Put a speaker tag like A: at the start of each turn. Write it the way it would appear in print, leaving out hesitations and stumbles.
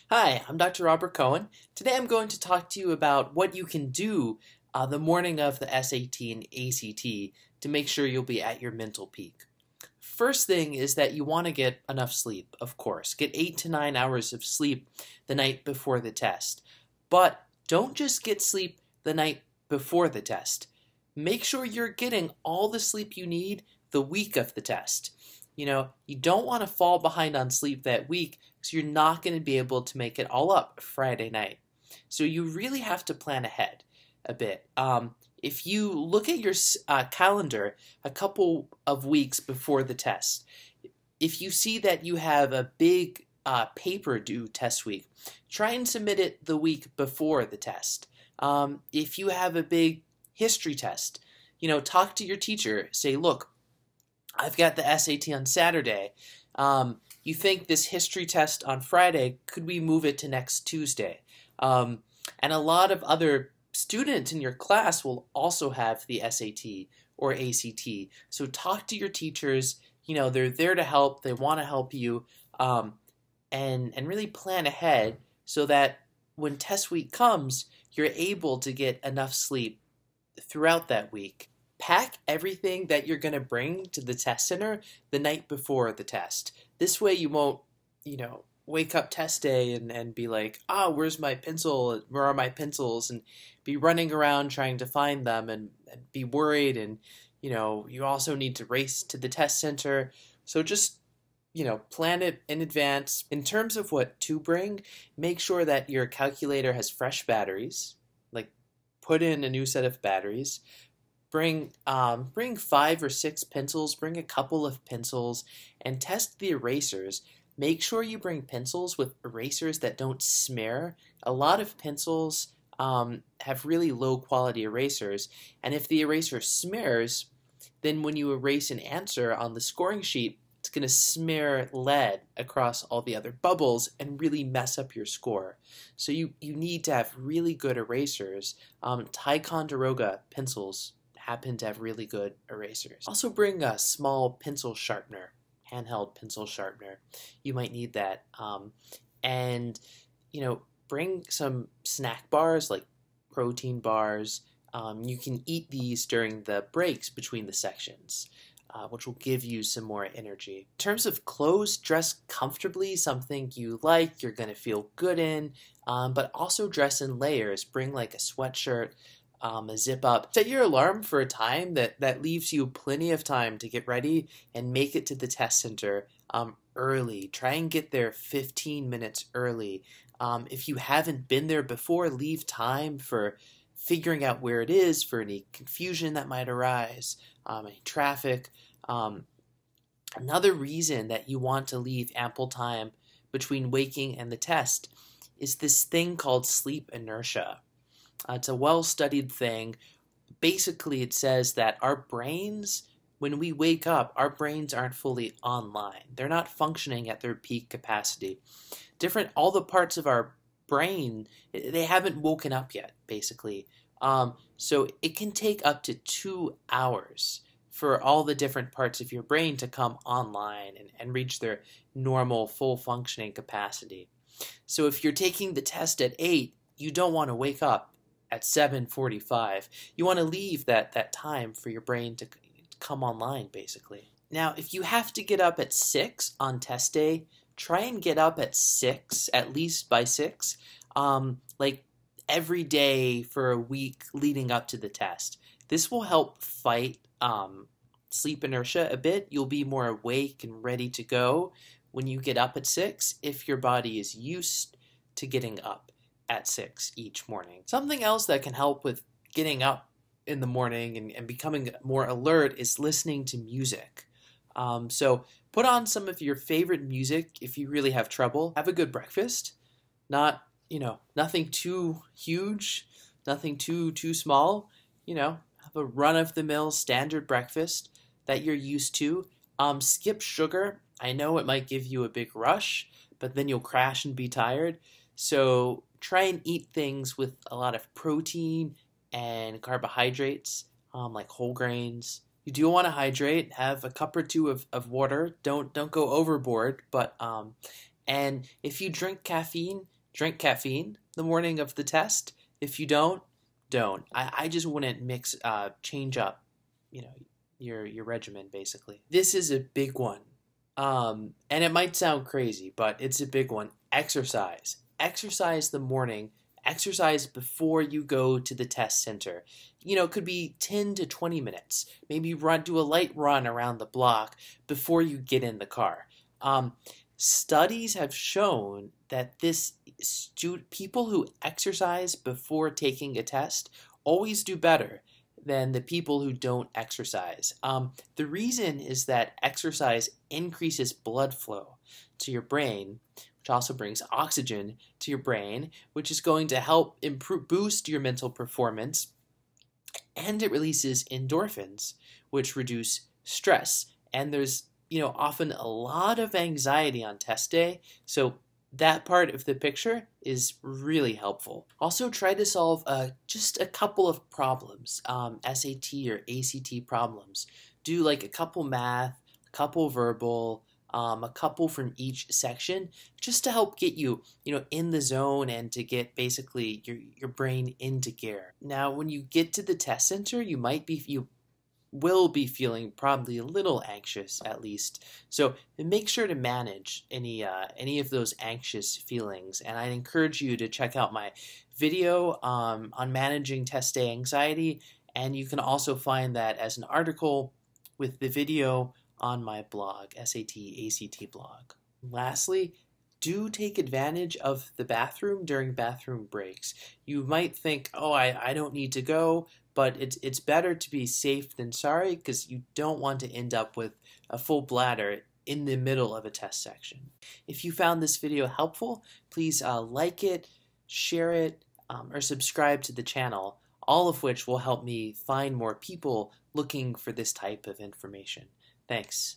A: Hi, I'm Dr. Robert Cohen. Today I'm going to talk to you about what you can do the morning of the SAT and ACT to make sure you'll be at your mental peak. First thing is that you want to get enough sleep, of course. Get 8 to 9 hours of sleep the night before the test. But don't just get sleep the night before the test. Make sure you're getting all the sleep you need the week of the test. You don't want to fall behind on sleep that week because you're not going to be able to make it all up Friday night. So you really have to plan ahead a bit. If you look at your calendar a couple of weeks before the test, if you see that you have a big paper due test week, try and submit it the week before the test. If you have a big history test, talk to your teacher. Say, look, I've got the SAT on Saturday. You think this history test on Friday, could we move it to next Tuesday? And a lot of other students in your class will also have the SAT or ACT. So talk to your teachers. They're there to help. They want to help you. And really plan ahead so that when test week comes, you're able to get enough sleep throughout that week. Pack everything that you're going to bring to the test center the night before the test. This way you won't, wake up test day and be like, where's my pencil? Where are my pencils? And be running around trying to find them and be worried. And, you also need to race to the test center. So just, plan it in advance. In terms of what to bring, make sure that your calculator has fresh batteries. Like, put in a new set of batteries. Bring 5 or 6 pencils, bring a couple of pencils, and test the erasers. Make sure you bring pencils with erasers that don't smear. A lot of pencils have really low quality erasers, and if the eraser smears, then when you erase an answer on the scoring sheet, it's going to smear lead across all the other bubbles and really mess up your score. So you need to have really good erasers. Ticonderoga pencils happen to have really good erasers. Also bring a small pencil sharpener, handheld pencil sharpener. You might need that. And, bring some snack bars like protein bars. You can eat these during the breaks between the sections, which will give you some more energy. In terms of clothes, dress comfortably, something you like, you're going to feel good in, but also dress in layers. Bring like a sweatshirt, a zip up. Set your alarm for a time that leaves you plenty of time to get ready and make it to the test center early. Try and get there 15 minutes early. If you haven't been there before, leave time for figuring out where it is, for any confusion that might arise, any traffic. Another reason that you want to leave ample time between waking and the test is this thing called sleep inertia. It's a well-studied thing. Basically, it says that our brains, when we wake up, our brains aren't fully online. They're not functioning at their peak capacity. All the parts of our brain, they haven't woken up yet, basically. So it can take up to 2 hours for all the different parts of your brain to come online and reach their normal full functioning capacity. So if you're taking the test at 8, you don't want to wake up at 7:45. You want to leave that time for your brain to come online, basically. Now, if you have to get up at 6 on test day, try and get up at 6, at least by 6, like every day for a week leading up to the test. This will help fight sleep inertia a bit. You'll be more awake and ready to go when you get up at 6 if your body is used to getting up at 6 each morning. Something else that can help with getting up in the morning and becoming more alert is listening to music. So put on some of your favorite music if you really have trouble. Have a good breakfast. Nothing too huge, nothing too small. Have a run-of-the-mill standard breakfast that you're used to. Skip sugar. I know it might give you a big rush, but then you'll crash and be tired. So try and eat things with a lot of protein and carbohydrates, like whole grains. You do want to hydrate. Have a cup or two of water. Don't go overboard, but And if you drink caffeine the morning of the test. If you don't. I just wouldn't change up, your regimen basically. This is a big one. And it might sound crazy, but it's a big one. Exercise. Exercise the morning. Exercise before you go to the test center. It could be 10 to 20 minutes. Maybe do a light run around the block before you get in the car. Studies have shown that people who exercise before taking a test always do better than the people who don't exercise. The reason is that exercise increases blood flow to your brain, which also brings oxygen to your brain, which is going to help boost your mental performance, and it releases endorphins, which reduce stress. And there's often a lot of anxiety on test day, so that part of the picture is really helpful. Also, try to solve just a couple of problems, SAT or ACT problems. Do like a couple math, a couple verbal, a couple from each section, just to help get you, in the zone and to get basically your brain into gear. Now, when you get to the test center, you will be feeling probably a little anxious at least. So make sure to manage any of those anxious feelings. And I encourage you to check out my video on managing test day anxiety. And you can also find that as an article with the video on my blog, SAT ACT blog. Lastly, do take advantage of the bathroom during bathroom breaks. You might think, oh, I don't need to go, but it's better to be safe than sorry, because you don't want to end up with a full bladder in the middle of a test section. If you found this video helpful, please like it, share it, or subscribe to the channel, all of which will help me find more people looking for this type of information. Thanks.